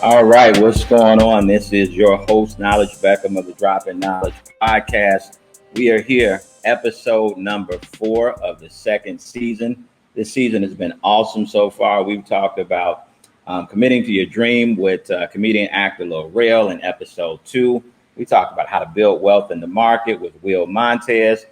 All right, what's going on? This is your host, Knowledge Beckham of the Droppin Knowledge podcast. We are here, episode number 4 of the second season. This season has been awesome so far. We've talked about committing to your dream with comedian actor Lil Rel in episode 2. We talked about how to build wealth in the market with Will Montez.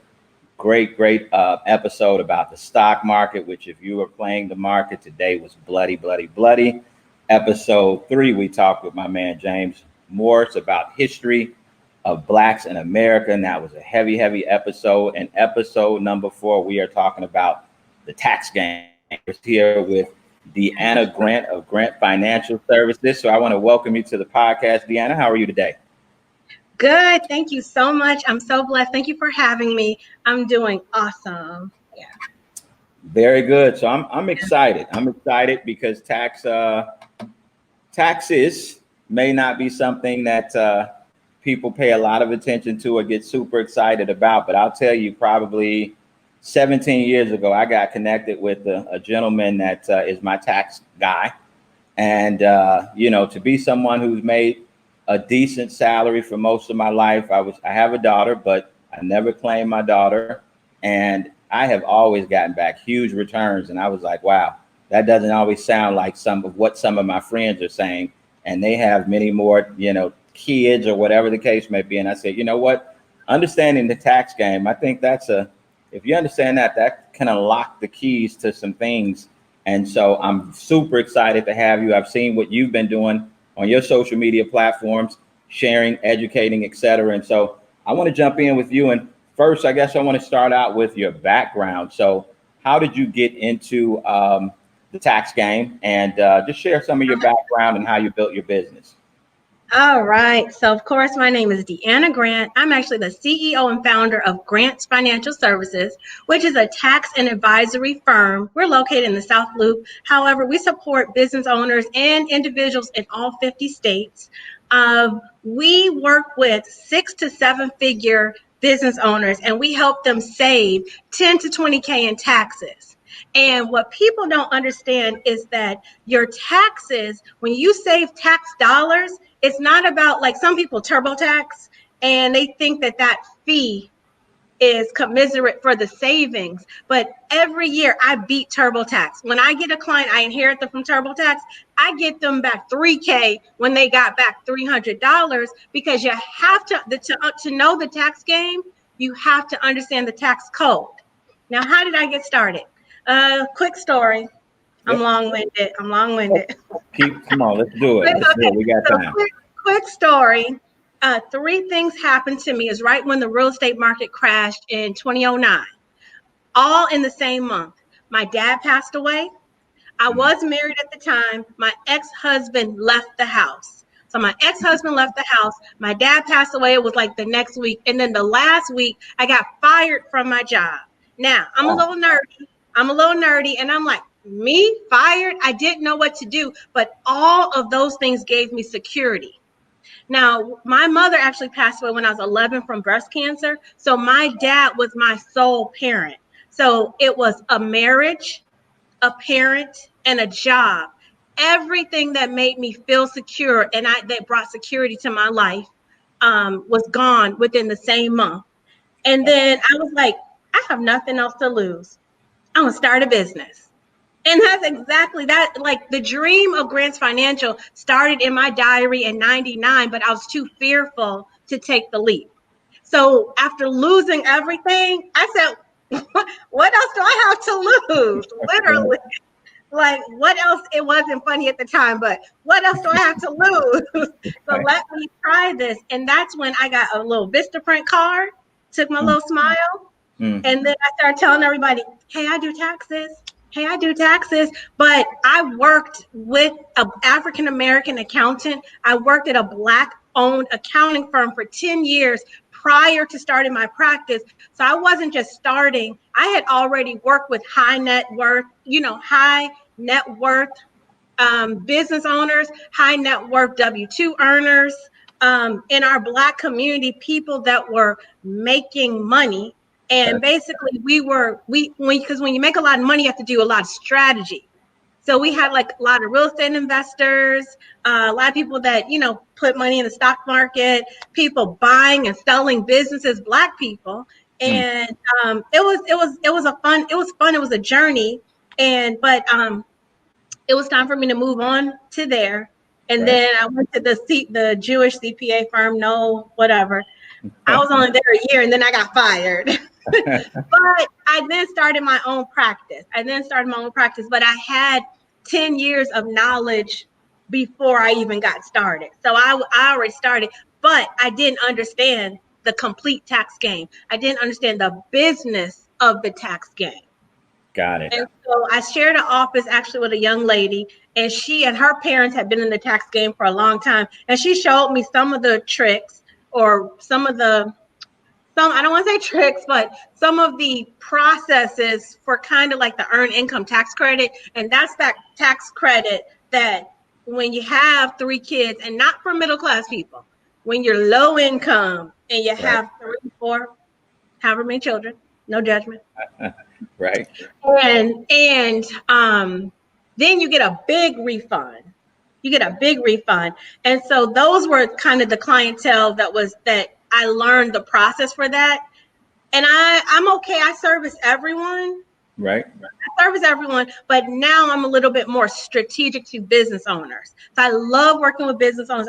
Great episode about the stock market, which if you were playing the market today was bloody. Episode 3, we talked with my man James Morse about history of blacks in America, and that was a heavy episode. And episode number 4, we are talking about the tax game. We're here with Deanna Grant of Grant Financial Services. So I want to welcome you to the podcast. Deanna, how are you today? Good. Thank you so much. I'm so blessed. Thank you for having me. I'm doing awesome. Yeah. Very good. So I'm excited. I'm excited because taxes may not be something that people pay a lot of attention to or get super excited about. But I'll tell you, probably 17 years ago, I got connected with a gentleman that is my tax guy. And, to be someone who's made a decent salary for most of my life, I have a daughter, but I never claimed my daughter. And I have always gotten back huge returns. And I was like, wow, that doesn't always sound like some of what some of my friends are saying. And they have many more, kids or whatever the case may be. And I said, you know what? Understanding the tax game, I think if you understand that can unlock the keys to some things. And so I'm super excited to have you. I've seen what you've been doing on your social media platforms, sharing, educating, etc. And so I want to jump in with you. And first, I guess I want to start out with your background. So how did you get into the tax game? And just share some of your background and how you built your business. All right. So, of course, my name is Deanna Grant. I'm actually the CEO and founder of Grant Financial Services, which is a tax and advisory firm. We're located in the South Loop. However, we support business owners and individuals in all 50 states. We work with 6 to 7 figure business owners, and we help them save 10 to 20K in taxes. And what people don't understand is that your taxes, when you save tax dollars, it's not about, like, some people TurboTax and they think that fee is commiserate for the savings. But every year I beat TurboTax. When I get a client, I inherit them from TurboTax, I get them back $3K when they got back $300, because you have to know the tax game, you have to understand the tax code. Now, how did I get started? Quick story. I'm long-winded. Come on, let's do it. We got time. Quick story. 3 things happened to me. Is right when the real estate market crashed in 2009, all in the same month. My dad passed away. I was married at the time. My ex-husband left the house. So my ex-husband left the house. My dad passed away. It was like the next week. And then the last week, I got fired from my job. Now, I'm a little nerdy. And I'm like, me fired? I didn't know what to do. But all of those things gave me security. Now, my mother actually passed away when I was 11 from breast cancer. So my dad was my sole parent. So it was a marriage, a parent, and a job. Everything that made me feel secure and that brought security to my life was gone within the same month. And then I was like, I have nothing else to lose. I'm going to start a business. And that's exactly that. Like, the dream of Grants Financial started in my diary in 99, but I was too fearful to take the leap. So after losing everything, I said, what else do I have to lose? Literally. Like, what else? It wasn't funny at the time, but what else do I have to lose? So let me try this. And that's when I got a little Vistaprint card, took my little smile, and then I started telling everybody, hey, I do taxes. But I worked with an African-American accountant. I worked at a Black-owned accounting firm for 10 years prior to starting my practice. So I wasn't just starting. I had already worked with high net worth business owners, high net worth W-2 earners, in our Black community, people that were making money. And basically because when you make a lot of money, you have to do a lot of strategy. So we had like a lot of real estate investors, a lot of people that, put money in the stock market, people buying and selling businesses, Black people. Mm, And it was fun. It was a journey. But it was time for me to move on to there. And right. then I went to the Jewish CPA firm, no, whatever. I was only there a year and then I got fired. But I then started my own practice. But I had 10 years of knowledge before I even got started. So I already started, but I didn't understand the complete tax game. I didn't understand the business of the tax game. Got it. And so I shared an office actually with a young lady, and she and her parents had been in the tax game for a long time. And she showed me some of the tricks or I don't want to say tricks, but some of the processes for kind of like the earned income tax credit. And that's that tax credit that when you have 3 kids, and not for middle class people, when you're low income and you Right. have 3, 4, however many children, no judgment. Right. And then you get a big refund. And so those were kind of the clientele that I learned the process for that. And I'm okay. I service everyone. Right. But now I'm a little bit more strategic to business owners. So I love working with business owners.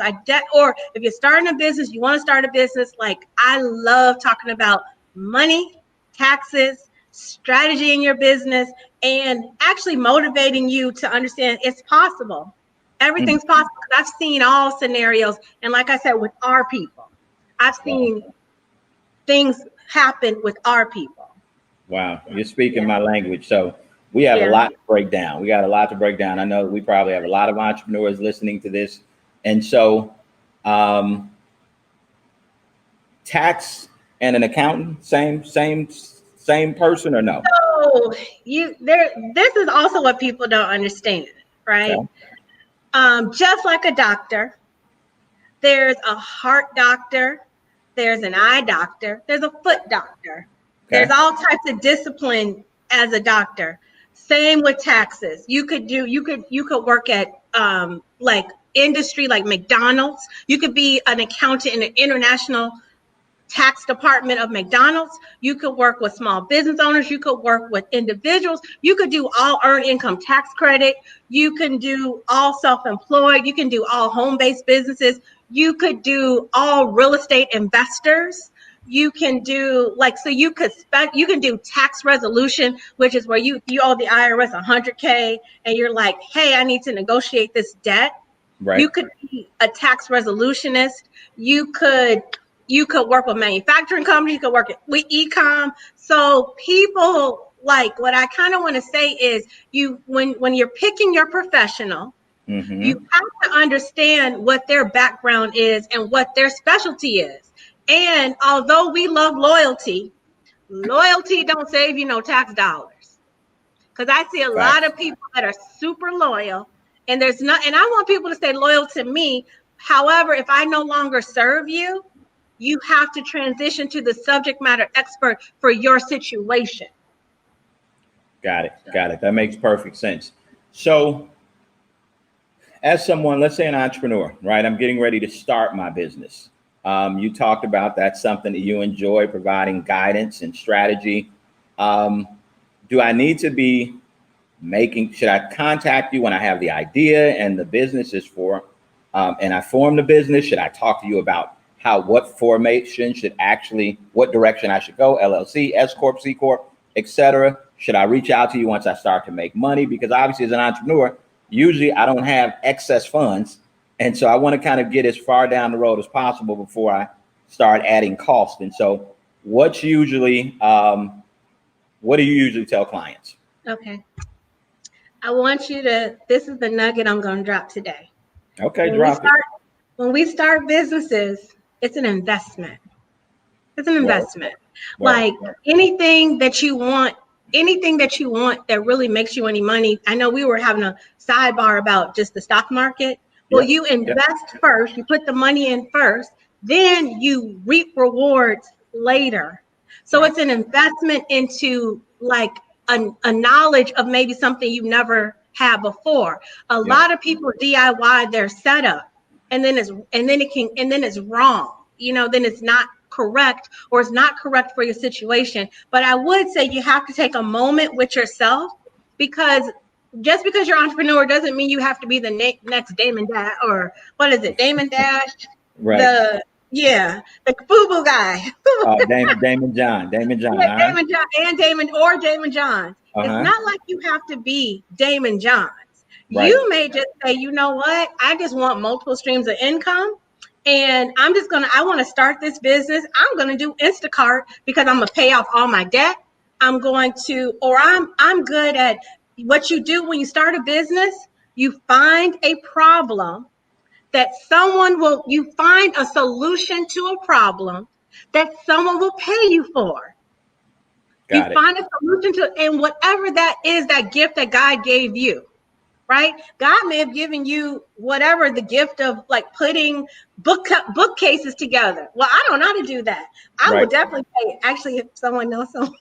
Or if you're starting a business, you want to start a business, like I love talking about money, taxes, strategy in your business, and actually motivating you to understand it's possible. Mm, Everything's possible. I've seen all scenarios. And like I said, with our people, I've wow. seen things happen with our people. Wow. You're speaking Yeah. my language. So we have a Yeah. lot to break down. We got a lot to break down. I know we probably have a lot of entrepreneurs listening to this. And so, um, tax and an accountant, same person or no? So this is also what people don't understand, right? Okay. Just like a doctor, there's a heart doctor, there's an eye doctor, there's a foot doctor. There's Okay. all types of discipline as a doctor. Same with taxes. You could work at like industry like McDonald's. You could be an accountant in an international tax department of McDonald's. You could work with small business owners. You could work with individuals. You could do all earned income tax credit. You can do all self-employed. You can do all home-based businesses. You could do all real estate investors. You can do you can do tax resolution, which is where you owe the IRS 100K and you're like, hey, I need to negotiate this debt. You Right. could be a tax resolutionist. You could you could work with manufacturing companies. You could work with e-com. So people, like, what I kind of want to say is when you're picking your professional, you Mm-hmm. have to understand what their background is and what their specialty is. And although we love loyalty don't save you no tax dollars. Because I see a lot Facts. of people that are super loyal, and and I want people to stay loyal to me. However, if I no longer serve you, you have to transition to the subject matter expert for your situation. Got it. Got it. That makes perfect sense. So, as someone, let's say an entrepreneur, right? I'm getting ready to start my business. You talked about that's something that you enjoy providing guidance and strategy. Um, do I need to be should I contact you when I have the idea and the business is and I form the business? Should I talk to you about what formation should what direction I should go, LLC, S Corp, C Corp, etc.? Should I reach out to you once I start to make money? Because obviously as an entrepreneur, usually I don't have excess funds. And so I want to kind of get as far down the road as possible before I start adding cost. And so what do you usually tell clients? Okay. This is the nugget I'm going to drop today. Okay, When we drop it. start, when we start businesses, it's an investment. It's an Word, investment. word. Like anything that you want that really makes you any money. I know we were having a sidebar about just the stock market. Well, Yep. you Yep. invest first, you put the money in first, then you reap rewards later. So Right. it's an investment into like a knowledge of maybe something you've never had before. A lot of people DIY their setup, and then it's wrong. Then it's not correct, or it's not correct for your situation. But I would say you have to take a moment with yourself, because just because you're an entrepreneur doesn't mean you have to be the next Damon Dash, or what is it, Damon Dash? Right. The FUBU guy. Damon John. Damon John and Damon John. It's not like you have to be Damon Johns. Right. You may just say, you know what? I just want multiple streams of income. And I want to start this business. I'm going to do Instacart because I'm going to pay off all my debt. I'm good at what you do when you start a business. You find a problem you find a solution to a problem that someone will pay you for. Find a solution to, and whatever that is, that gift that God gave you, right? God may have given you whatever, the gift of like putting bookcases together. Well, I don't know how to do that. I would definitely pay, actually, if someone knows someone,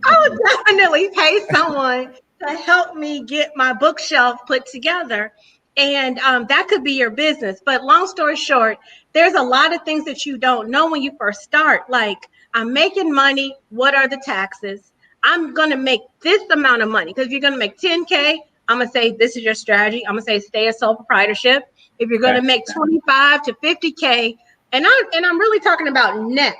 I would definitely pay someone to help me get my bookshelf put together. And that could be your business. But long story short, there's a lot of things that you don't know when you first start. Like, I'm making money. What are the taxes? I'm going to make this amount of money. Because if you're going to make 10K, I'm going to say, this is your strategy. I'm going to say, stay a sole proprietorship. If you're going to make 25 to 50K, and I'm really talking about net,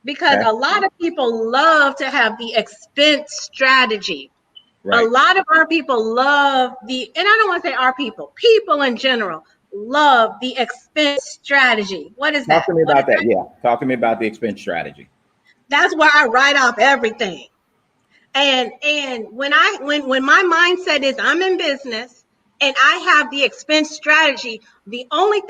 because a lot of people love to have the expense strategy. Right. A lot of our people love and I don't want to say our people in general love the expense strategy. What is that? Talk to me about that. Yeah. Talk to me about the expense strategy. That's where I write off everything. And when my mindset is I'm in business and I have the expense strategy, the only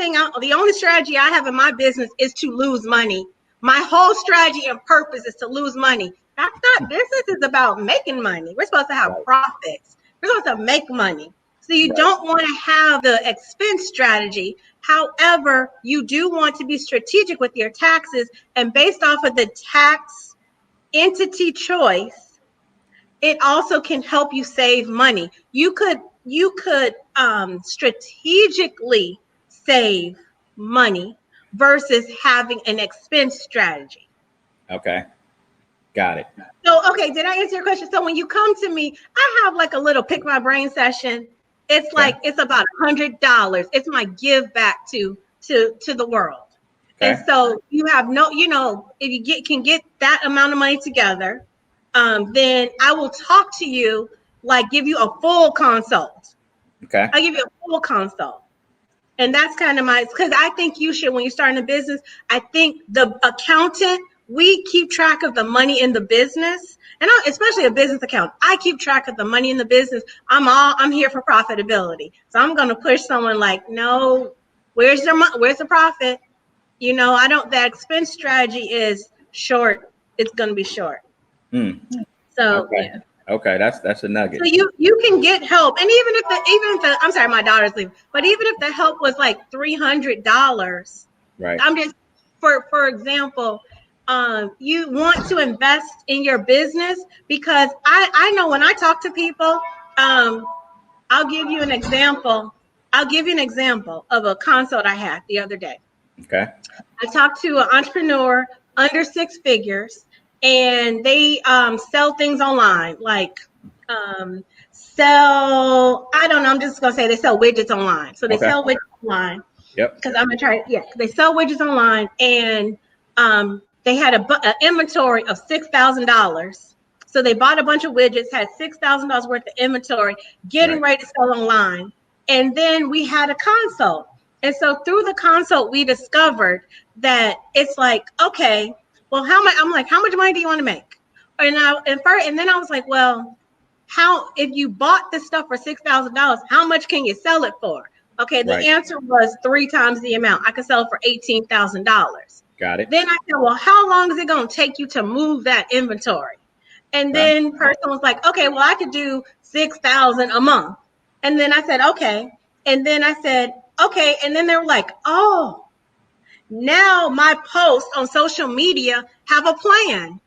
strategy I have in my business is to lose money. My whole strategy and purpose is to lose money. That's not, business is about making money. We're supposed to have profits. We're supposed to make money. So you don't want to have the expense strategy. However, you do want to be strategic with your taxes, and based off of the tax entity choice, it also can help you save money. You could strategically save money versus having an expense strategy. Okay. Got it. So, okay, did I answer your question? So when you come to me, I have like a little pick my brain session. It's like, it's about $100. It's my give back to the world. And so you have if you can get that amount of money together, then I will talk to you, like give you a full consult. Okay. I'll give you a full consult. And that's kind of because I think you should, when you're starting a business, I think the accountant, we keep track of the money in the business, and especially a business account. I keep track of the money in the business. I'm here for profitability. So I'm going to push someone like, no, where's the profit? That expense strategy is short. It's going to be short. So, yeah. Okay, that's a nugget. So you can get help, and even if I'm sorry, my daughter's leaving, but even if the help was like $300, right? I'm just for example, you want to invest in your business, because I know when I talk to people, I'll give you an example. I'll give you an example of a consult I had the other day. Okay. I talked to an entrepreneur under 6 figures, and they sell things online, like I don't know, I'm just gonna say they sell widgets online. So they sell widgets online. Yep. Because I'm gonna try. Yeah, they sell widgets online, and they had an inventory of $6,000. So they bought a bunch of widgets, had $6,000 worth of inventory, getting ready to sell online. And then we had a consult. And so through the consult, we discovered that it's like, okay, well, how much money do you want to make? And then I was like, well, if you bought this stuff for $6,000, how much can you sell it for? Okay, the answer was 3 times the amount. I could sell it for $18,000. Got it. Then I said, well, how long is it going to take you to move that inventory? And then person was like, okay, well, I could do 6,000 a month. And then I said, okay. And then I said, okay. And then they were like, oh, now my posts on social media have a plan.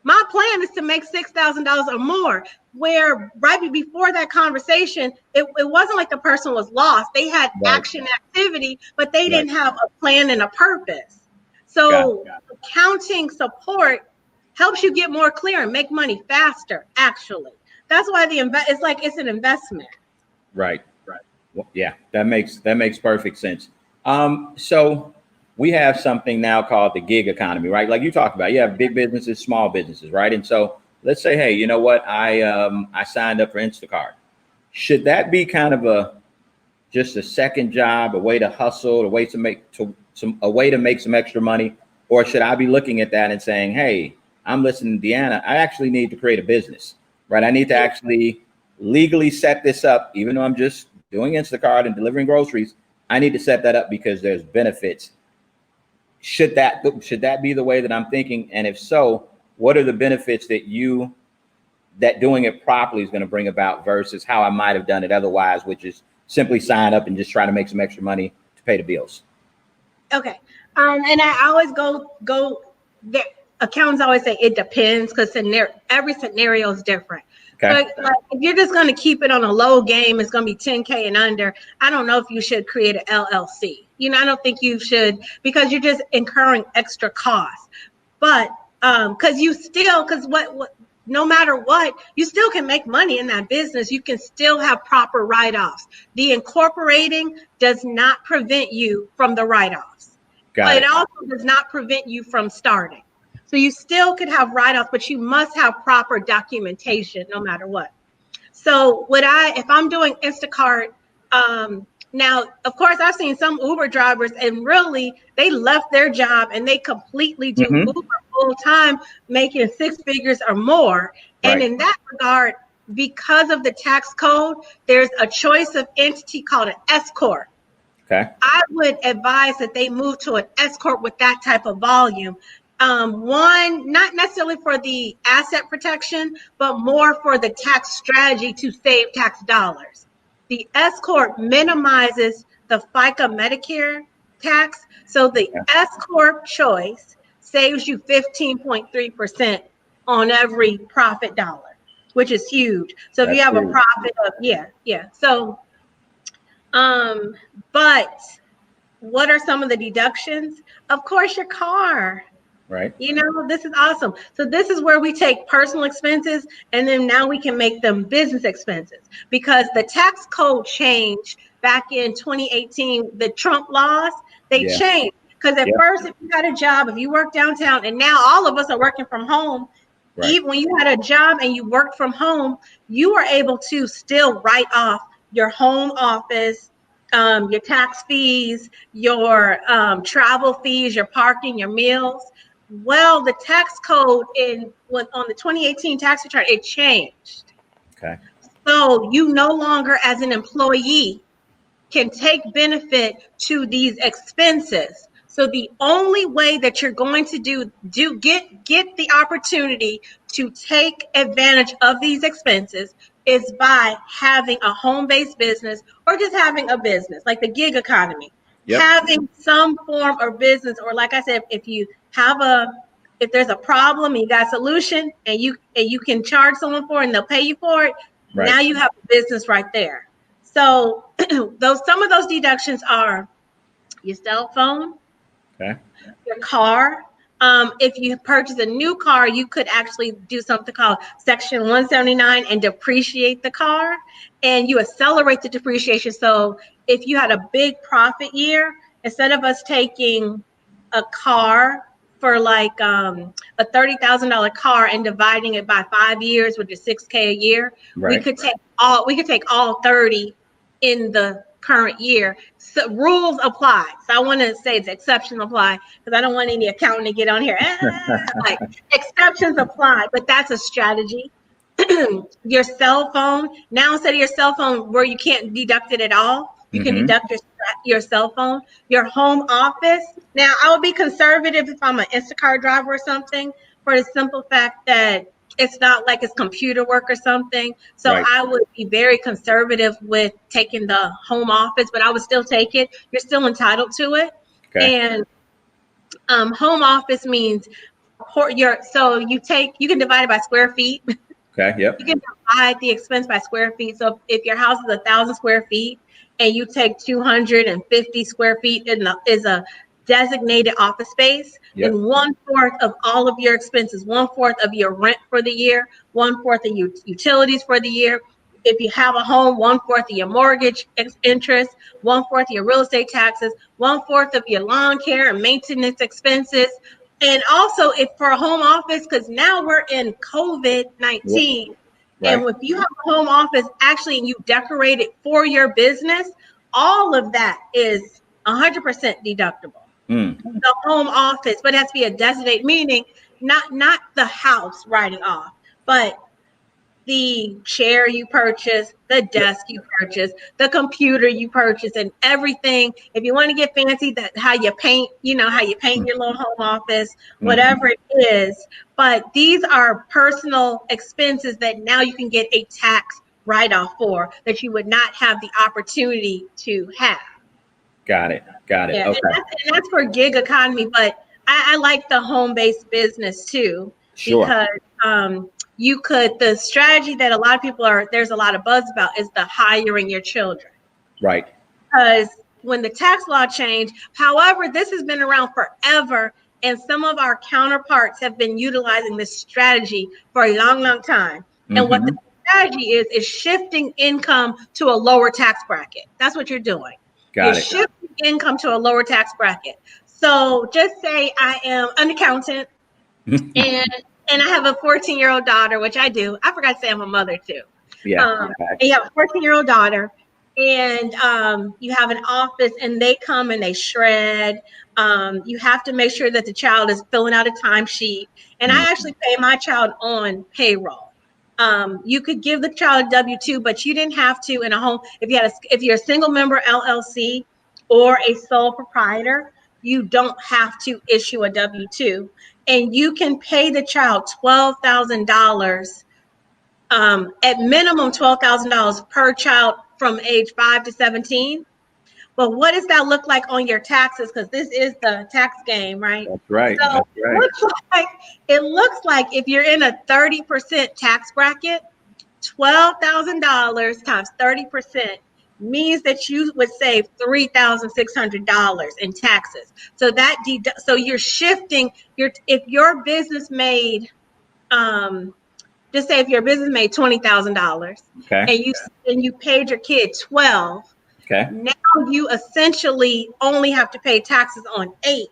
My plan is to make $6,000 or more. Where right before that conversation, it wasn't like the person was lost. They had Right. action activity, but they Right. didn't have a plan and a purpose. Got So accounting support helps you get more clear and make money faster, actually. That's why it's like it's an investment. Right. Well, yeah, that makes perfect sense. So we have something now called the gig economy, right? Like you talked about, you have big businesses, small businesses, right? And so let's say, hey, you know what? I signed up for Instacart. Should that be kind of just a second job, a way to hustle, a way to make some extra money, or should I be looking at that and saying, hey, I'm listening to Deanna, I actually need to create a business, right? I need to actually legally set this up, even though I'm just doing Instacart and delivering groceries. I need to set that up because there's benefits. Should that be the way that I'm thinking? And if so, what are the benefits that doing it properly is going to bring about versus how I might have done it otherwise, which is simply sign up and just try to make some extra money to pay the bills? Okay. And I always go there. Accountants always say it depends because every scenario is different. Okay. But like, if you're just going to keep it on a low game, it's going to be 10K and under. I don't know if you should create an LLC. I don't think you should because you're just incurring extra costs. But because what no matter what, you still can make money in that business. You can still have proper write-offs. The incorporating does not prevent you from the write-offs. Got It it. also does not prevent you from starting. So you still could have write-offs, but you must have proper documentation no matter what. So if I'm doing Instacart, now, of course, I've seen some Uber drivers and really they left their job and they completely do Mm-hmm. Uber full time, making six figures or more. And Right. in that regard, because of the tax code, there's a choice of entity called an S corp. Okay. I would advise that they move to an S corp with that type of volume. One, not necessarily for the asset protection, but more for the tax strategy to save tax dollars. The S corp minimizes the FICA Medicare tax, so the Yeah. S corp choice saves you 15.3% on every profit dollar, which is huge. So if you That's have a huge. profit of yeah. So um, but what are some of the deductions? Of course, your car. Right. This is awesome. So this is where we take personal expenses and then now we can make them business expenses because the tax code changed back in 2018. The Trump laws, they Yeah. changed because at Yep. first, if you had a job, if you worked downtown, and now all of us are working from home, Right. even when you had a job and you worked from home, you were able to still write off your home office, your tax fees, your travel fees, your parking, your meals. Well, the tax code on the 2018 tax return, it changed. Okay. So you no longer, as an employee, can take benefit to these expenses. So the only way that you're going to get the opportunity to take advantage of these expenses is by having a home-based business or just having a business like the gig economy. Yep. Having some form of business, or like I said, if there's a problem and you got a solution and you can charge someone for it and they'll pay you for it, Right. now you have a business right there. So some of those deductions are your cell phone, Okay. your car. If you purchase a new car, you could actually do something called Section 179 and depreciate the car, and you accelerate the depreciation. So if you had a big profit year, instead of us taking a car for like a $30,000 car and dividing it by 5 years, which is 6K a year, we Right. could take all 30 in the current year. So rules apply. So I want to say it's exceptions apply because I don't want any accountant to get on here. Like exceptions apply, but that's a strategy. Your cell phone, now instead of your cell phone where you can't deduct it at all, you can Mm-hmm. deduct your cell phone. Your home office, now I would be conservative if I'm an Instacart driver or something, for the simple fact that it's not like it's computer work or something. So Right. I would be very conservative with taking the home office, but I would still take it. You're still entitled to it. Okay. And home office means so you can divide it by square feet. Okay. Yep. You can divide the expense by square feet. So if your house is 1,000 square feet and you take 250 square feet is a designated office space, Yep. then 1/4 of all of your expenses, 1/4 of your rent for the year, 1/4 of your utilities for the year. If you have a home, 1/4 of your mortgage interest, 1/4 of your real estate taxes, 1/4 of your lawn care and maintenance expenses. And also, if for a home office, because now we're in Yep. COVID-19, and Right. if you have a home office actually and you decorate it for your business, all of that is 100% deductible. Mm. The home office, but it has to be a designated, meaning not the house writing off, but the chair you purchase, the desk you purchase, the computer you purchase, and everything. If you want to get fancy, that how you paint, how you paint your little home office, Mm-hmm. whatever it is. But these are personal expenses that now you can get a tax write-off for that you would not have the opportunity to have. Got it. Got it. Yeah, and Okay. that's for gig economy, but I like the home-based business too, Sure. because the strategy that a lot of people there's a lot of buzz about is the hiring your children. Right. Because when the tax law changed, however, this has been around forever, and some of our counterparts have been utilizing this strategy for a long, long time. And what the Mm-hmm. strategy is shifting income to a lower tax bracket. That's what you're doing. You're Got it. shifting income to a lower tax bracket. So just say I am an accountant and I have a 14-year-old daughter, which I do. I forgot to say I'm a mother too. Yeah. And you have a 14-year-old daughter, and you have an office, and they come and they shred. You have to make sure that the child is filling out a timesheet. And I Mm-hmm. actually pay my child on payroll. You could give the child a W-2, but you didn't have to in a home. If you're a single member LLC or a sole proprietor, you don't have to issue a W-2, and you can pay the child $12,000, at minimum $12,000 per child from age 5 to 17. But what does that look like on your taxes? Because this is the tax game, right? That's right. So That's right. it looks like if you're in a 30% tax bracket, $12,000 times 30% means that you would save $3,600 in taxes. So so you're shifting if your business made just say if your business made $20,000 Okay. and you paid your kid 12, Okay. now you essentially only have to pay taxes on 8.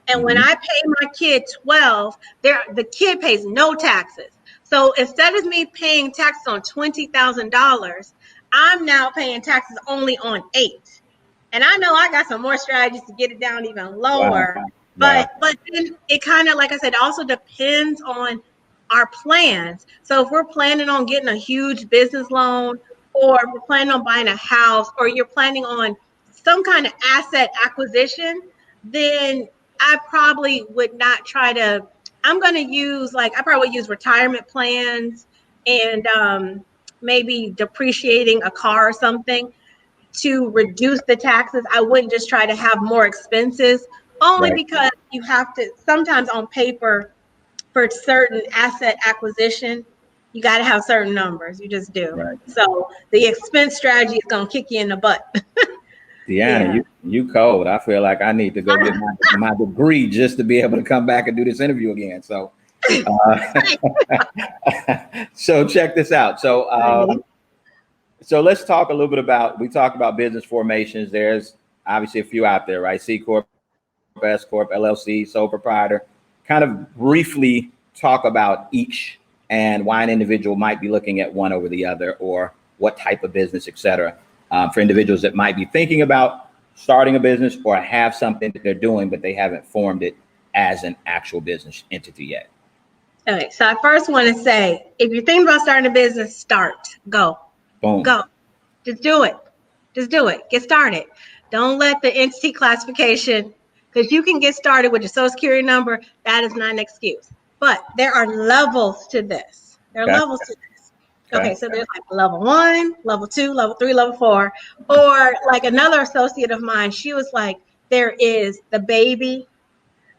And when Mm-hmm. I pay my kid 12, the kid pays no taxes. So instead of me paying taxes on $20,000, I'm now paying taxes only on 8. And I know I got some more strategies to get it down even Wow. lower. Wow. But then it kind of, like I said, also depends on our plans. So if we're planning on getting a huge business loan, or if we're planning on buying a house, or you're planning on some kind of asset acquisition, then I probably would not try to. I'm going to use I probably use retirement plans and maybe depreciating a car or something to reduce the taxes. I wouldn't just try to have more expenses, only Right. because you have to sometimes on paper for certain asset acquisition, you got to have certain numbers. You just do. Right. So the expense strategy is going to kick you in the butt. Deanna, Yeah. you cold. I feel like I need to go get my degree just to be able to come back and do this interview again. So, so check this out. So let's talk a little bit we talked about business formations. There's obviously a few out there, right? C Corp, S Corp, LLC, sole proprietor. Kind of briefly talk about each and why an individual might be looking at one over the other, or what type of business, et cetera. For individuals that might be thinking about starting a business or have something that they're doing, but they haven't formed it as an actual business entity yet. Okay. So I first want to say, if you're thinking about starting a business, go. Boom. Go. Just do it. Just do it. Get started. Don't let the entity classification, because you can get started with your social security number. That is not an excuse. But there are levels to this. There are Okay. levels to this. Okay. Okay, so there's level 1, level 2, level 3, level 4. Or like another associate of mine, she was like, there is the baby,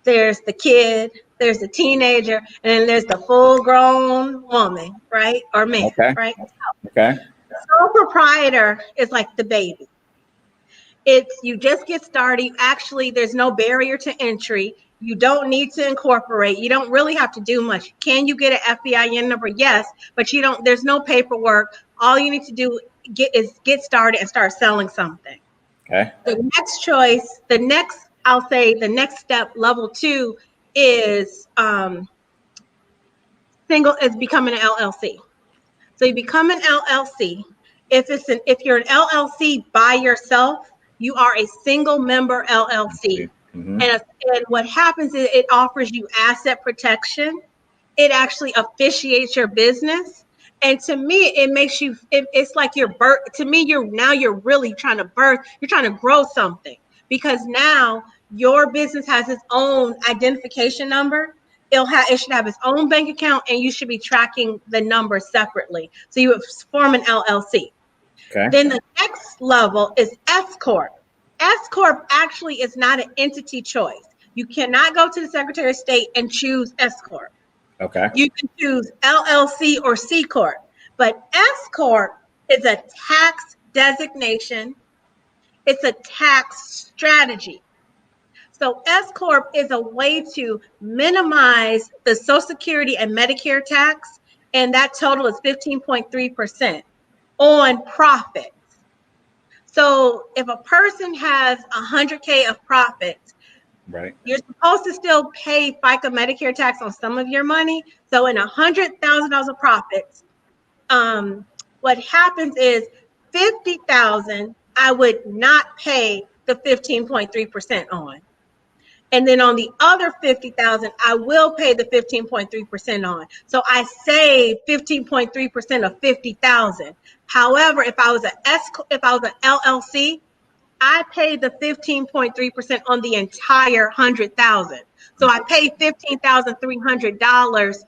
there's the kid, there's the teenager, and then there's the full-grown woman, right? Or man, Okay. right? Okay. Sole proprietor is like the baby. It's you just get started. Actually, there's no barrier to entry. You don't need to incorporate. You don't really have to do much. Can you get an FEIN number? Yes, but you don't. There's no paperwork. All you need to do is get started and start selling something. Okay. The next choice, I'll say the next step, level 2, is becoming an LLC. So you become an LLC. If you're an LLC by yourself, you are a single member LLC. Mm-hmm. And what happens is it offers you asset protection. It actually officiates your business. And to me, it makes you, it's like your birth. To me, you're really trying to you're trying to grow something, because now your business has its own identification number. It should have its own bank account, and you should be tracking the numbers separately. So you would form an LLC. Okay. Then the next level is S Corp. S Corp actually is not an entity choice. You cannot go to the Secretary of State and choose S Corp. Okay. You can choose LLC or C Corp. But S Corp is a tax designation. It's a tax strategy. So S Corp is a way to minimize the Social Security and Medicare tax, and that total is 15.3% on profits. So if a person has 100K of profits, Right. you're supposed to still pay FICA Medicare tax on some of your money. So in $100,000 of profits, what happens is 50,000 I would not pay the 15.3% on. And then on the other 50,000, I will pay the 15.3% on. So I save 15.3% of 50,000. However, if I was an LLC, I pay the 15.3% on the entire 100,000. So I pay $15,300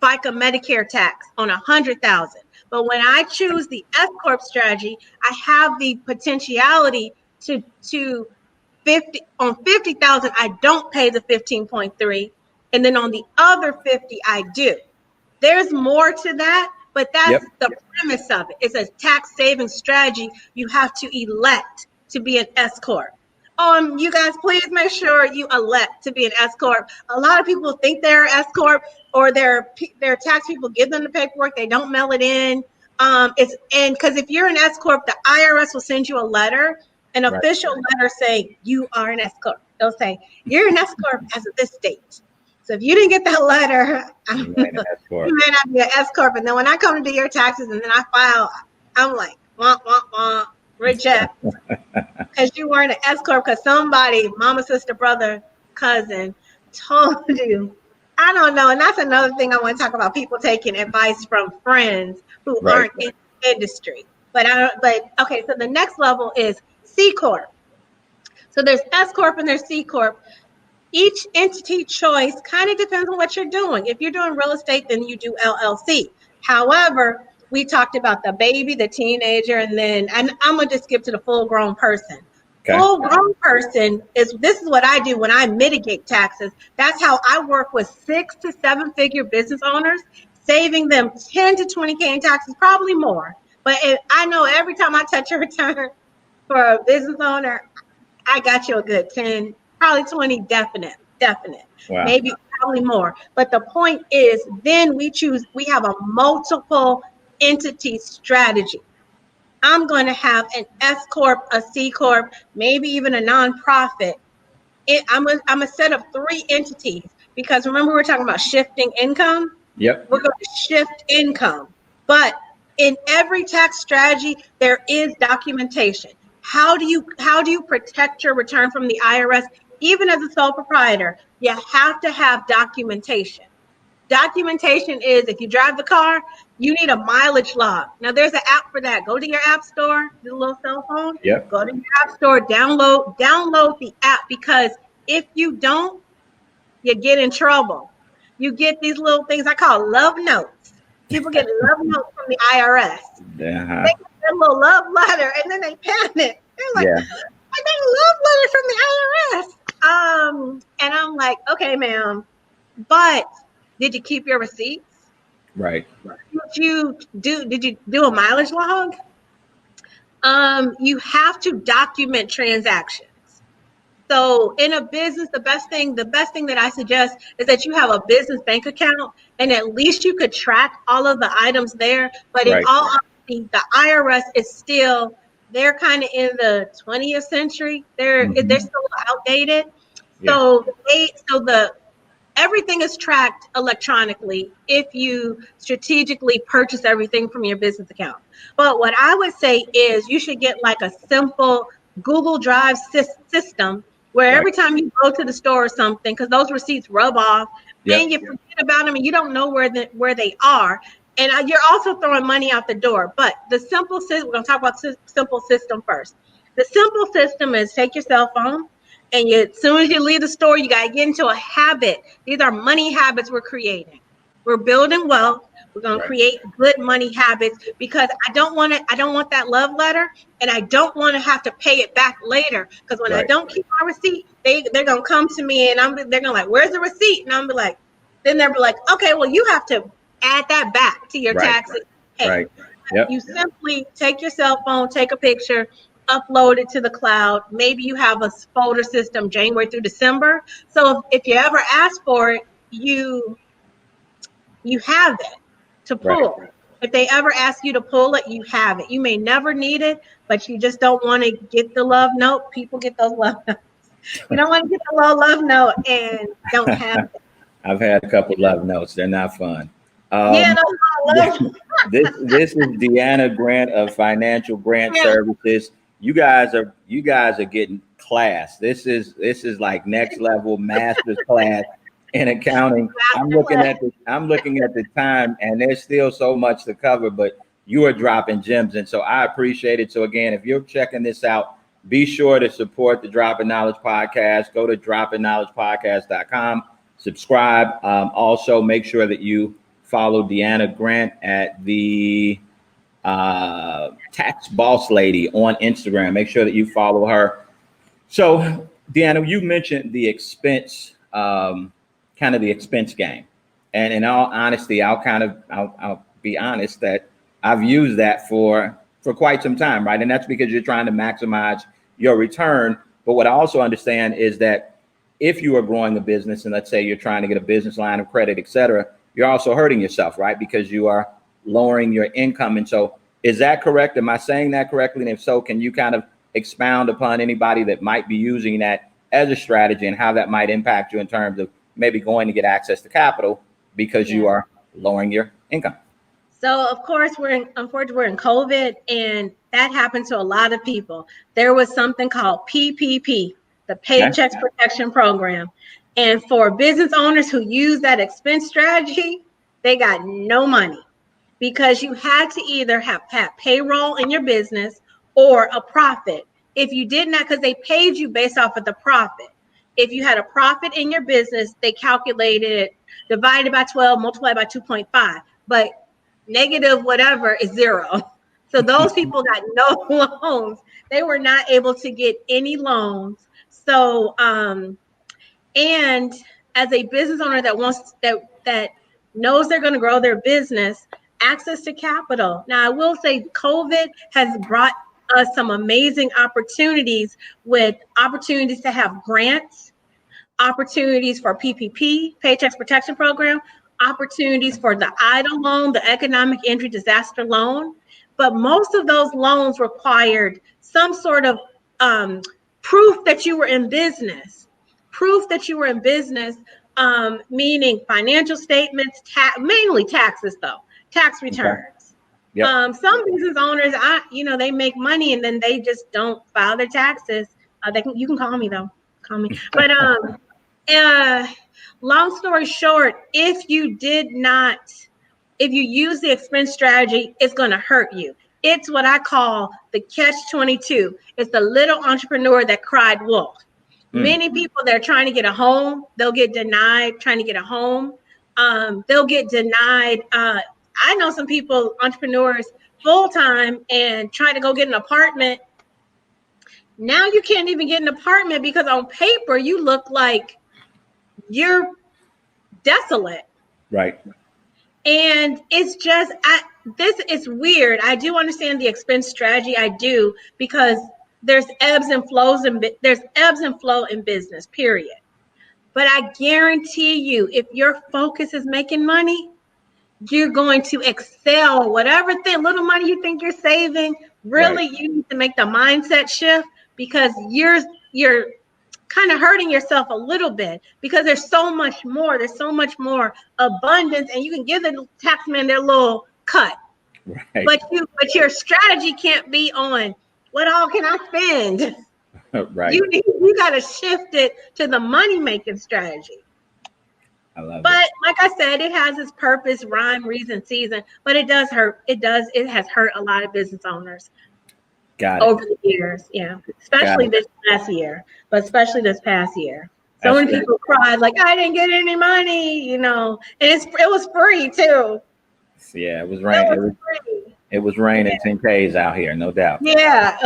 FICA Medicare tax on 100,000. But when I choose the S Corp strategy, I have the potentiality to 50,000, I don't pay the 15.3, and then on the other 50, I do. There's more to that, but that's the premise of it. It's a tax saving strategy. You have to elect to be an S Corp. You guys, please make sure you elect to be an S Corp. A lot of people think they're S Corp, or their tax people give them the paperwork. They don't mail it in. Because if you're an S Corp, the IRS will send you a letter, an official letter saying you are an S Corp. They'll say you're an S Corp as of this date. So if you didn't get that letter, you may not be an S Corp. And then when I come to do your taxes and then I file, I'm like, wah, wah, wah, reject. Because you weren't an S Corp, because somebody, mama, sister, brother, cousin, told you. I don't know. And that's another thing I want to talk about, people taking advice from friends who aren't in the industry. But okay, so the next level is C Corp. So there's S Corp and there's C Corp. Each entity choice kind of depends on what you're doing. If you're doing real estate, then you do LLC. However, we talked about the baby, the teenager, and I'm going to just skip to the full-grown person. Okay. Full-grown person this is what I do when I mitigate taxes. That's how I work with 6 to 7 figure business owners, saving them 10 to 20K in taxes, probably more. But I know every time I touch a return for a business owner, I got you a good 10, probably 20, definite. Wow. Maybe probably more. But the point is, then we have a multiple entity strategy. I'm going to have an S Corp, a C Corp, maybe even a nonprofit. I'm a set of 3 entities, because remember we're talking about shifting income? Yep. We're going to shift income. But in every tax strategy, there is documentation. How do you protect your return from the IRS? Even as a sole proprietor, you have to have documentation. Documentation is, if you drive the car, you need a mileage log. Now there's an app for that. Go to your app store, the little cell phone. Yep. Go to your app store, download the app, because if you don't, you get in trouble. You get these little things I call love notes. People get love notes from the IRS. They get their little love letter and then they panic. They're like, I got a love letter from the IRS. And I'm like, okay, ma'am, but did you keep your receipts? Right. Did you do a mileage log? You have to document transactions. So in a business, the best thing that I suggest is that you have a business bank account, and at least you could track all of the items there. But in Right. all honesty, the IRS is still, they're kind of in the 20th century. They're Hmm. still outdated. Yeah. So everything is tracked electronically if you strategically purchase everything from your business account. But what I would say is you should get like a simple Google Drive system where Right. every time you go to the store or something, because those receipts rub off Yep. and you forget about them and you don't know where they are. And you're also throwing money out the door. But the simple system, we're going to talk about simple system first. The simple system is take your cell phone, and as soon as you leave the store, you got to get into a habit. These are money habits we're creating. We're building wealth. We're going to Right. create good money habits because I don't want that love letter, and I don't want to have to pay it back later. Because when I Right. don't keep my receipt, they're going to come to me and they're going to like, where's the receipt? And I'm be like, then they'll be like, okay, well, you have to add that back to your Right. taxes. Hey, Right. Yep. you simply take your cell phone, take a picture, upload it to the cloud. Maybe you have a folder system January through December. So if you ever ask for it, you have it to Right. pull. If they ever ask you to pull it, you have it. You may never need it, but you just don't want to get the love note. People get those love notes. You don't want to get the low love note and don't have it. I've had a couple love notes. They're not fun. Yeah, Um, those love. this is Deanna Grant of Financial Grant Yeah, Services. You guys are getting class. This is like next level master's class in accounting. masterclass. I'm looking at the time, and there's still so much to cover, but you are dropping gems, and so I appreciate it. So again, if you're checking this out, be sure to support the Droppin' Knowledge Podcast. Go to droppingknowledgepodcast.com. Subscribe. Also, make sure that you follow Deanna Grant at the Tax Boss Lady on Instagram. Make sure that you follow her. So, Deanna, you mentioned the expense, kind of the expense game, and in all honesty, I'll be honest that I've used that for quite some time, right? And that's because you're trying to maximize your return. But what I also understand is that if you are growing a business, and let's say you're trying to get a business line of credit, et cetera, you're also hurting yourself, right? Because you are lowering your income. And so, is that correct? Am I saying that correctly? And if so, can you kind of expound upon anybody that might be using that as a strategy and how that might impact you in terms of maybe going to get access to capital because you Yeah. are lowering your income? So of course unfortunately we're in COVID, and that happened to a lot of people. There was something called PPP, the Okay. Paychecks Protection Program. And for business owners who use that expense strategy, they got no money because you had to either have payroll in your business or a profit. If you did not, because they paid you based off of the profit. If you had a profit in your business, they calculated it divided by 12, multiplied by 2.5. But negative whatever is zero. So those people got no loans. They were not able to get any loans. So and as a business owner that knows they're going to grow their business, access to capital. Now I will say COVID has brought us some amazing opportunities, with opportunities to have grants, opportunities for PPP, Paycheck Protection Program, opportunities for the EIDL loan, the Economic Injury Disaster Loan. But most of those loans required some sort of proof that you were in business, proof that you were in business, meaning financial statements, mainly taxes though, tax Okay. returns. Yep. Some business owners, they make money and then they just don't file their taxes. You can call me though, call me. But uh, long story short, if you use the expense strategy, it's going to hurt you. It's what I call the catch 22. It's the little entrepreneur that cried wolf. Mm. Many people that are trying to get a home, they'll get denied trying to get a home. They'll get denied. I know some people, entrepreneurs, full time and trying to go get an apartment. Now you can't even get an apartment because on paper you look like you're desolate. Right. And it's just, this is weird. I do understand the expense strategy. I do, because there's ebbs and flows and there's ebbs and flow in business, period. But I guarantee you, if your focus is making money, you're going to excel. Whatever little money you think you're saving, really, Right. you need to make the mindset shift, because you're kind of hurting yourself a little bit, because there's so much more. There's so much more abundance, and you can give the taxman their little cut. Right. But your strategy can't be on what all can I spend. Right. You got to shift it to the money making strategy. I love But it. like I said, it has its purpose, rhyme, reason, season. But it does hurt. It has hurt a lot of business owners Got it. over the years. Yeah, Got especially it. this past year. But especially this past year, so That's many great. people cried like, I didn't get any money, and it was free too. Yeah, it was It rain. was free. It was raining 10Ks out here, no doubt. Yeah.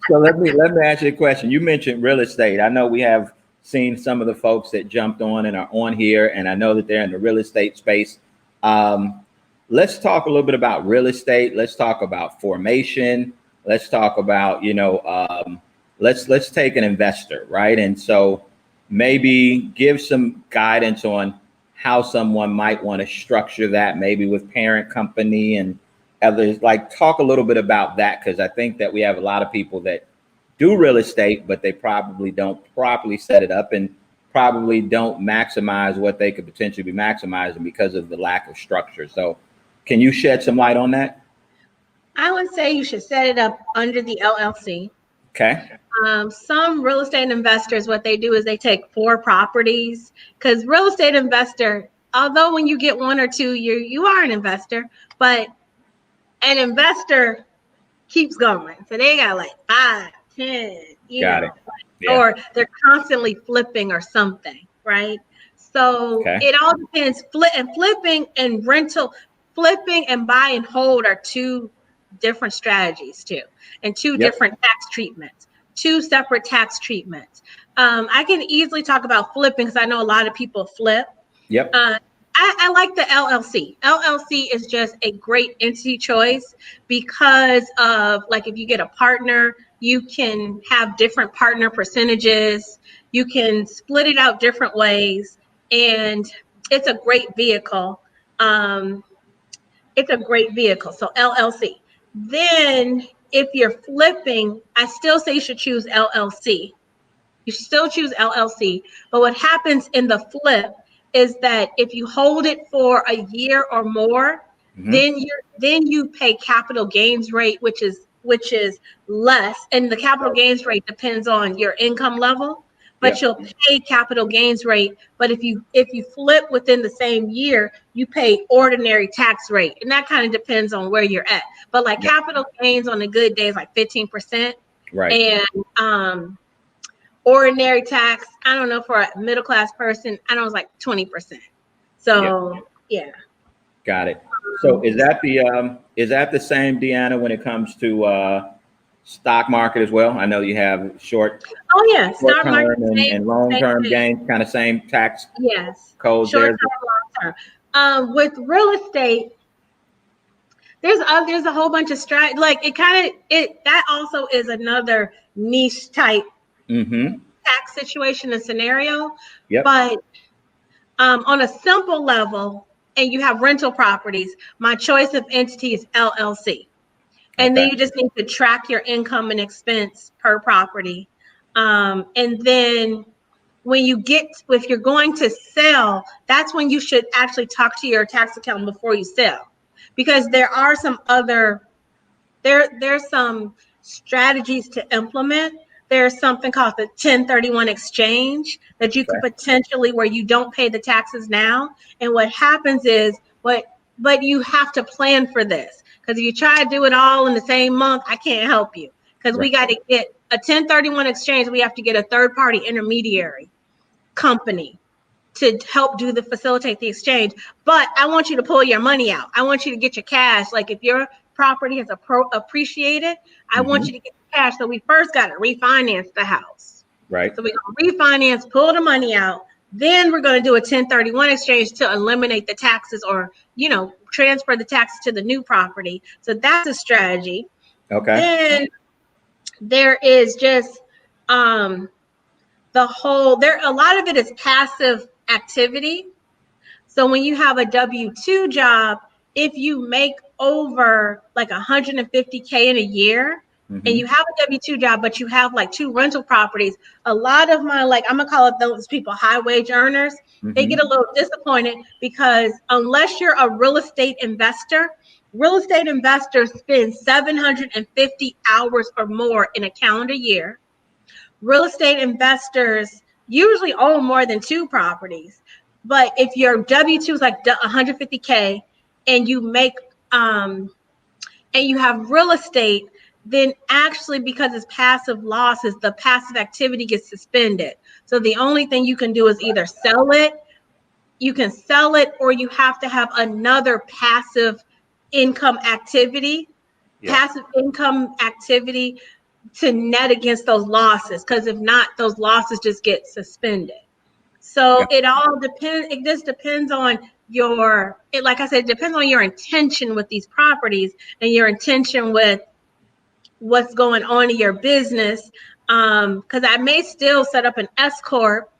So let me ask you a question. You mentioned real estate. I know we have seen some of the folks that jumped on and are on here, and I know that they're in the real estate space. Um, let's talk a little bit about real estate. Let's talk about formation. Let's talk about, let's take an investor, right? And so maybe give some guidance on how someone might want to structure that, maybe with parent company and others. Like, talk a little bit about that, because I think that we have a lot of people that do real estate, but they probably don't properly set it up and probably don't maximize what they could potentially be maximizing because of the lack of structure. So can you shed some light on that? I would say you should set it up under the LLC. Okay. Some real estate investors, what they do is they take 4 properties, because real estate investor, although when you get 1 or 2, you are an investor, but an investor keeps going. So they got like 5, 10, Got it. Yeah. or they're constantly flipping or something, right? So Okay. it all depends. Flipping and rental, flipping and buy and hold are 2 different strategies too, and 2 Yep. different tax treatments, 2 separate tax treatments. I can easily talk about flipping because I know a lot of people flip. Yep. I like the LLC. LLC is just a great entity choice because of, like, if you get a partner, you can have different partner percentages. You can split it out different ways, and it's a great vehicle. It's a great vehicle. So LLC. Then if you're flipping, I still say you should choose LLC. You should still choose LLC. But what happens in the flip is that if you hold it for a year or more, Mm-hmm. then you pay capital gains rate, which is less. And the capital gains rate depends on your income level, but Yep. you'll pay capital gains rate. But if you flip within the same year, you pay ordinary tax rate. And that kind of depends on where you're at. But like Yep. capital gains on a good day is like 15%. Right. And ordinary tax, I don't know, for a middle class person, I know it's like 20%. So Yep. yeah. Got it. So is that the same, Deanna, when it comes to stock market as well? I know you have short Oh yeah, stock market term and long same term thing. gains, kind of same tax Yes, codes short there. term, long term. With real estate, there's a whole bunch of like that also is another niche type Mm-hmm. tax situation and scenario. Yep. But on a simple level, and you have rental properties, my choice of entity is LLC. And then Okay. you just need to track your income and expense per property. And then if you're going to sell, that's when you should actually talk to your tax accountant before you sell. Because there's some strategies to implement. There's something called the 1031 exchange that you could Okay. potentially, where you don't pay the taxes now. And what happens is but you have to plan for this, because if you try to do it all in the same month, I can't help you, because we Right. got to get a 1031 exchange. We have to get a third party intermediary company to help facilitate the exchange. But I want you to pull your money out. I want you to get your cash. Like if your property has appreciated, I want Mm-hmm. you to get cash. So we first got to refinance the house. Right. So we're going to refinance, pull the money out. Then we're going to do a 1031 exchange to eliminate the taxes or, transfer the taxes to the new property. So that's a strategy. Okay. Then there is just a lot of it is passive activity. So when you have a W-2 job, if you make over like 150K in a year, and you have a W-2 job, but you have like 2 rental properties, a lot of my, I'm gonna call it those people high wage earners, they get a little disappointed because unless you're a real estate investors spend 750 hours or more in a calendar year. Real estate investors usually own more than 2 properties. But if your W-2 is like 150K and you make and you have real estate, then actually because it's passive losses, the passive activity gets suspended. So the only thing you can do is either sell it, or you have to have another passive income activity to net against those losses, because if not, those losses just get suspended. So it all depends. It just depends on like I said, it depends on your intention with these properties and your intention with what's going on in your business. Because I may still set up an S corp.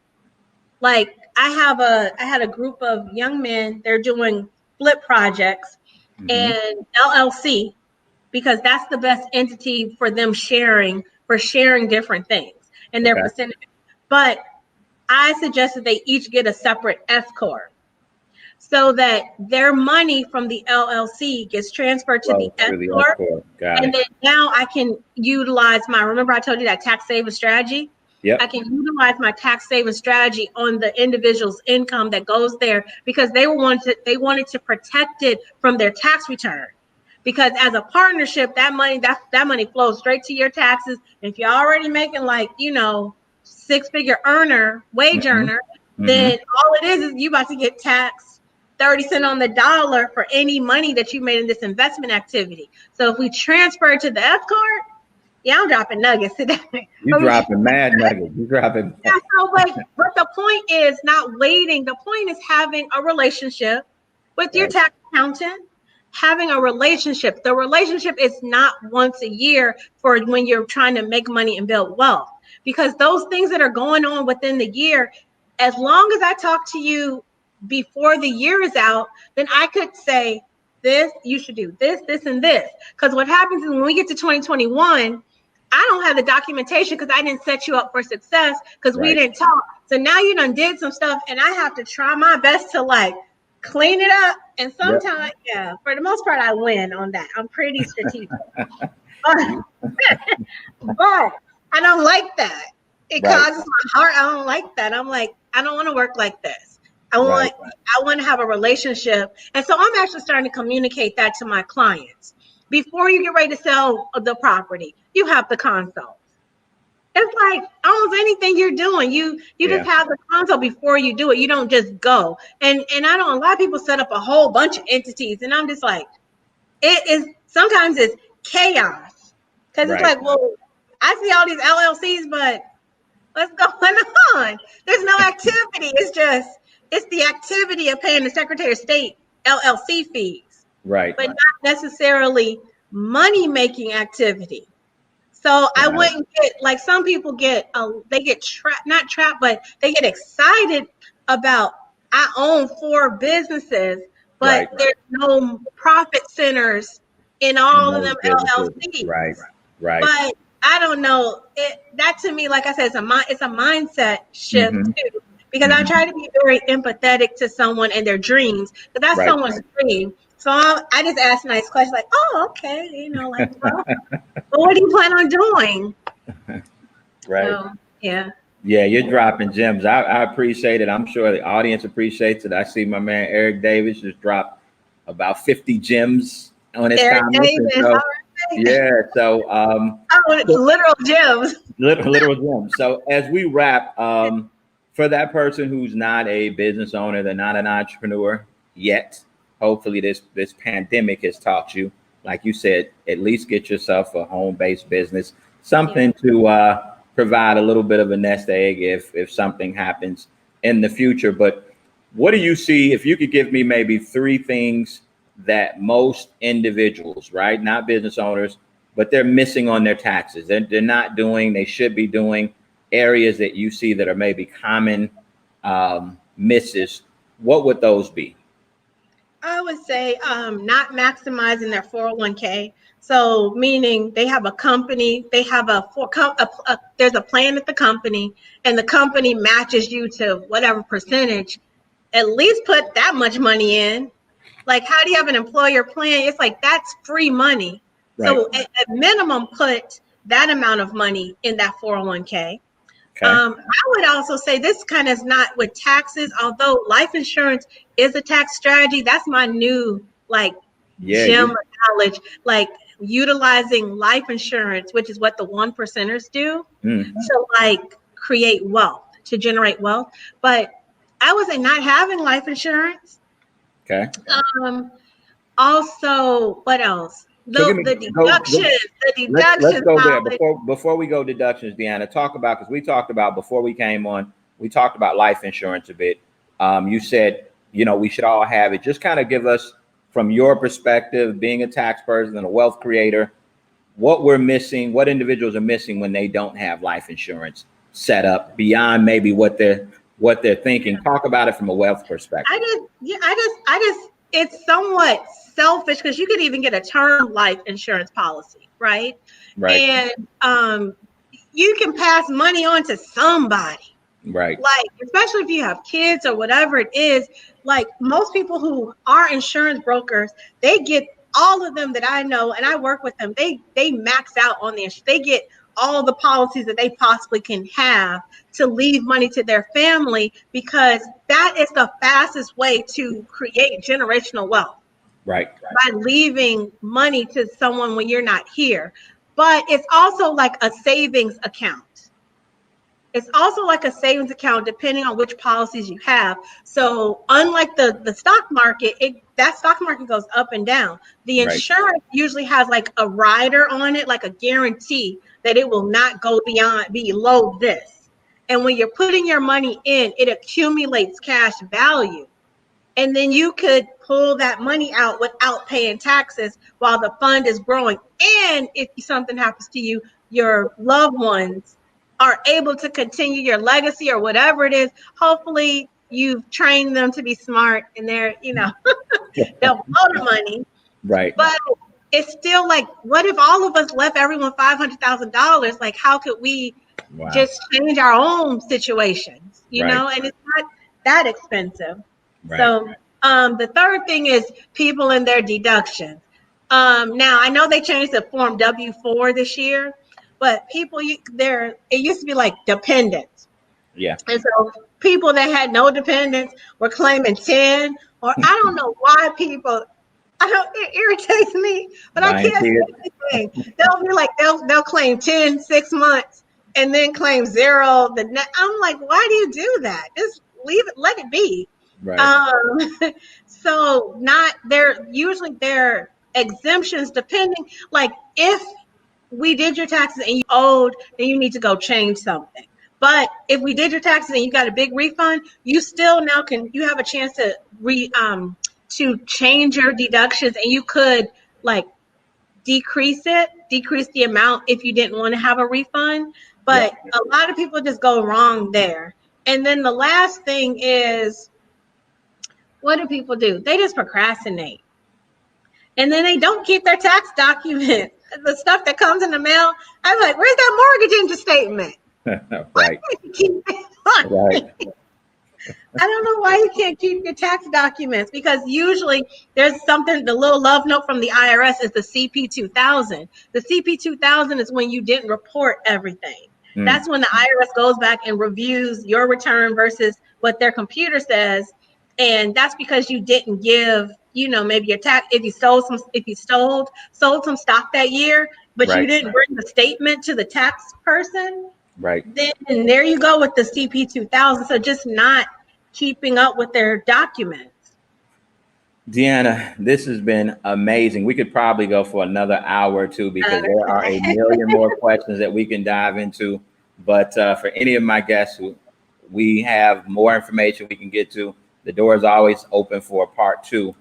Like I had a group of young men. They're doing flip projects and LLC, because that's the best entity for them sharing different things and their percentage. But I suggested they each get a separate S corp so that their money from the LLC gets transferred to the S corp. And then now I can utilize remember I told you that tax saving strategy? Yep. I can utilize my tax saving strategy on the individual's income that goes there, because they wanted to protect it from their tax return. Because as a partnership, that money flows straight to your taxes. If you're already making 6-figure wage earner, then all it is you about to get taxed 30 cents on the dollar for any money that you made in this investment activity. So if we transfer it to the S corp, I'm dropping nuggets today. You dropping mad nuggets. You dropping. Yeah, but the point is not waiting. The point is having a relationship with your tax accountant. Having a relationship. The relationship is not once a year for when you're trying to make money and build wealth, because those things that are going on within the year, as long as I talk to you before the year is out, then I could say this, you should do this, this, and this. Because what happens is when we get to 2021, I don't have the documentation because I didn't set you up for success because we didn't talk. So now you done did some stuff and I have to try my best to clean it up. And sometimes, for the most part, I win on that. I'm pretty strategic. but I don't like that. It causes my heart. I don't like that. I'm like, I don't want to work like this. I want to have a relationship. And so I'm actually starting to communicate that to my clients. Before you get ready to sell the property, you have the consult. It's like almost anything you're doing, you just have the consult before you do it. You don't just go. And a lot of people set up a whole bunch of entities, and I'm just like, sometimes it's chaos. Because it's like, well, I see all these LLCs, but what's going on? There's no activity. It's the activity of paying the Secretary of State LLC fees. But not necessarily money-making activity. So I wouldn't get, some people they get trapped, not trapped, but they get excited about, I own 4 businesses, but there's no profit centers in all of them LLCs. But I don't know. That to me, like I said, it's a mindset shift too. Because I try to be very empathetic to someone and their dreams, but that's someone's dream. So I just ask nice questions like, oh, okay, well, what do you plan on doing? So, yeah, you're dropping gems. I appreciate it. I'm sure the audience appreciates it. I see my man Eric Davis just dropped about 50 gems on his comments. Literal gems. Literal gems. So as we wrap, for that person who's not a business owner, they're not an entrepreneur yet, hopefully this pandemic has taught you, like you said, at least get yourself a home-based business something to provide a little bit of a nest egg if something happens in the future. But what do you see, if you could give me maybe three things that most individuals, right, not business owners, but they're missing on their taxes, they're not doing, they should be doing, areas that you see that are maybe common misses, what would those be? I would say not maximizing their 401k. So meaning they have a company, they have there's a plan at the company, and the company matches you to whatever percentage. At least put that much money in. Like, how do you have an employer plan? It's like that's free money. Right. So at minimum, put that amount of money in that 401k. Okay. I would also say this kind of is not with taxes, although life insurance is a tax strategy. That's my new like Yeah. gem of knowledge, like utilizing life insurance, which is what the one percenters do, to like create wealth, to generate wealth. But I would say not having life insurance. Okay. Also, what else? So give me The deductions, let's go there knowledge. before we go deductions, Deanna. Talk about, because we talked about before we came on, we talked about life insurance a bit. You said, you know, we should all have it. Just kind of give us, from your perspective, being a tax person and a wealth creator, what we're missing, what individuals are missing when they don't have life insurance set up beyond maybe what they're thinking. Talk about it from a wealth perspective. It's somewhat selfish because you could even get a term life insurance policy, right? Right. And you can pass money on to somebody. Right. Like, especially if you have kids or whatever it is, like most people who are insurance brokers, they get all of them that I know, and I work with them, they max out on their, they get all the policies that they possibly can have to leave money to their family, because that is the fastest way to create generational wealth. Right. By leaving money to someone when you're not here. But it's also like a savings account. It's also like a savings account depending on which policies you have. So unlike the stock market, that stock market goes up and down. The insurance usually has like a rider on it, like a guarantee that it will not go below this. And when you're putting your money in, it accumulates cash value. And then you could pull that money out without paying taxes while the fund is growing. And if something happens to you, your loved ones are able to continue your legacy or whatever it is. Hopefully you've trained them to be smart, and they're, they'll blow the money. Right. But it's still like, what if all of us left everyone $500,000? Like, how could we just change our own situations, and it's not that expensive. Right. So the third thing is people and their deductions. Now, I know they changed the Form W-4 this year, but people, it used to be like dependents. Yeah. And so people that had no dependents were claiming 10, or I don't know why people, it irritates me, but I can't say anything. They'll be like, they'll claim 10, 6 months, and then claim 0. I'm like, why do you do that? Just leave it, let it be. Right. So usually there exemptions depending, like if we did your taxes and you owed, then you need to go change something. But if we did your taxes and you got a big refund, you still now you have a chance to change your deductions, and you could like decrease the amount if you didn't want to have a refund. But a lot of people just go wrong there. And then the last thing is, what do people do? They just procrastinate. And then they don't keep their tax documents. The stuff that comes in the mail, I'm like, where's that mortgage interest statement? Right. Right. I don't know why you can't keep your tax documents, because usually there's something, the little love note from the IRS is the CP2000. The CP2000 is when you didn't report everything. That's when the IRS goes back and reviews your return versus what their computer says. And that's because you didn't give, maybe your tax, if you sold some stock that year, but you didn't bring the statement to the tax person. Right. Then there you go with the CP2000. So just not keeping up with their documents. Deanna, this has been amazing. We could probably go for another hour or two because there are a million more questions that we can dive into. But for any of my guests who we have more information we can get to, the door is always open for a part two.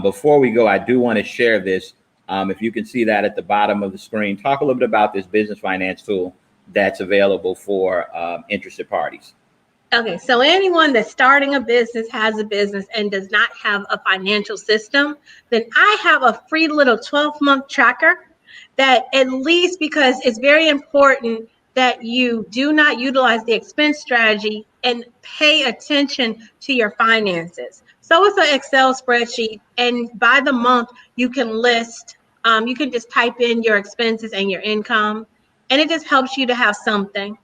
Before we go, I do want to share this. If you can see that at the bottom of the screen, talk a little bit about this business finance tool that's available for interested parties. Okay, so anyone that's starting a business, has a business, and does not have a financial system, then I have a free little 12-month tracker that, at least because it's very important that you do not utilize the expense strategy and pay attention to your finances. So it's an Excel spreadsheet, and by the month, you can list, you can just type in your expenses and your income, and it just helps you to have something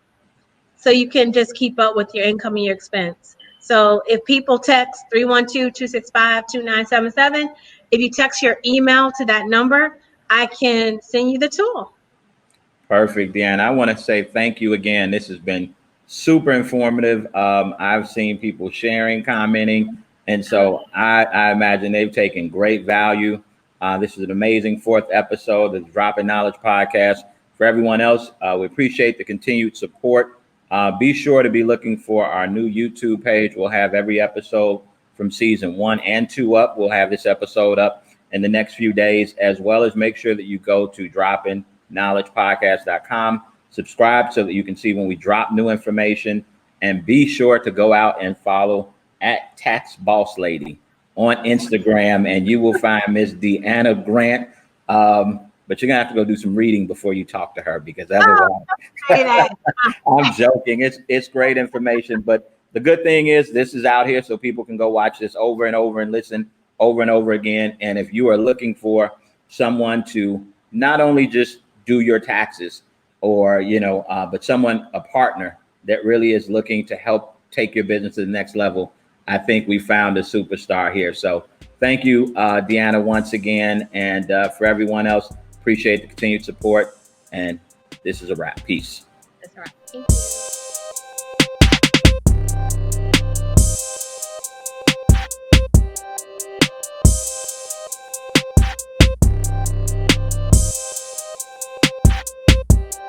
so you can just keep up with your income and your expense. So if people text 312-265-2977, if you text your email to that number, I can send you the tool. Perfect, Deanna. I want to say thank you again. This has been super informative. I've seen people sharing, commenting, and so I imagine they've taken great value. This is an amazing fourth episode of the Droppin Knowledge podcast. For everyone else, we appreciate the continued support. Be sure to be looking for our new YouTube page. We'll have every episode from season 1 and 2 up. We'll have this episode up in the next few days, as well as make sure that you go to droppinKnowledgepodcast.com. Subscribe so that you can see when we drop new information, and be sure to go out and follow at Tax Boss Lady on Instagram, and you will find Miss Deanna Grant. But you're gonna have to go do some reading before you talk to her, because otherwise, I'm joking. It's great information, but the good thing is this is out here so people can go watch this over and over and listen over and over again. And if you are looking for someone to not only just do your taxes, or but someone, a partner that really is looking to help take your business to the next level, I think we found a superstar here. So thank you, Deanna, once again, and for everyone else, appreciate the continued support. And this is a wrap. Peace. That's right. Thank you.